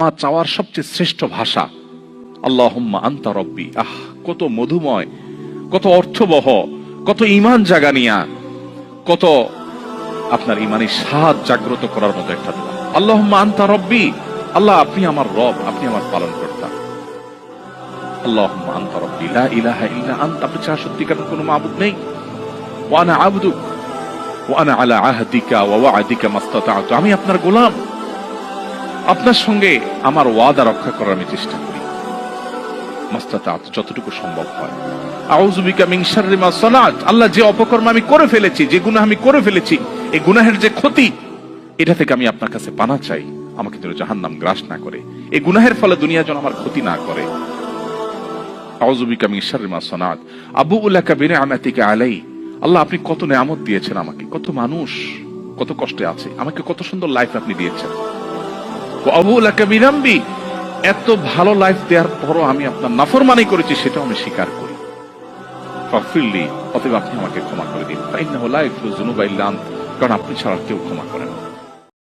আমার চাওয়ার সবচেয়ে শ্রেষ্ঠ ভাষা আল্লাহুম্মা আনতা রব্বি। কত মধুময়, কত অর্থবহ, কত ঈমান জাগানিয়া, কত আপনার ঈমানের স্বাদ জাগ্রত করার মতো একটা দোয়া। আল্লাহুম্মা আনতা রব্বি, আল্লাহ আপনি আমার রব, আপনি আমার পালনকর্তা। আল্লাহুম্মা আনতা রব্বি লা ইলাহা ইল্লা আনতা, আপনি ছাড়া সত্যিকার কোনো মাবুদ নেই। ওয়া আনা আবদুক ওয়া আনা আলা আহদিকা ওয়া ওয়া'দিকা মাসতাতা'তু, আমি আপনার গোলাম, আপনার সঙ্গে আমার ওয়াদা রক্ষা করার আমি চেষ্টা করি মাসতাতা'তু, যতটুকু সম্ভব হয়। আউযু বিকা মিন শাররি মা সানাত, আল্লাহ যে অপকর্ম আমি করে ফেলেছি, যে গুনাহ আমি করে ফেলেছি, এই গুনাহের যে ক্ষতি, এটা থেকে আমি আপনার কাছে পানা চাই, আমাকে যেন জাহান্নাম গ্রাস না করে, এই গুনাহের ফলে দুনিয়া যেন আমার ক্ষতি না করে। আউযু বিকা মিন শাররি মা সানাত আবুউ লাকা বিনি'মাতিকা আলাই, আল্লাহ আপনি কত নেয়ামত দিয়েছেন আমাকে, কত মানুষ কত কষ্টে আছে, আমাকে কত সুন্দর লাইফ আপনি দিয়েছেন। ওয়া আবুউ লাকা বিযামবি, এত ভালো লাইফ দেওয়ার পরও আমি আপনার নাফরমানি করেছি, সেটাও আমি স্বীকার করি। ফাগফিরলি, অতএব আপনি আমাকে ক্ষমা করে দিন। ফাইন্নাহু লা ইয়াগফিরু যুনুবা ইল্লা আনতা, কারণ আপনি ছাড়া কেউ ক্ষমা করেন না।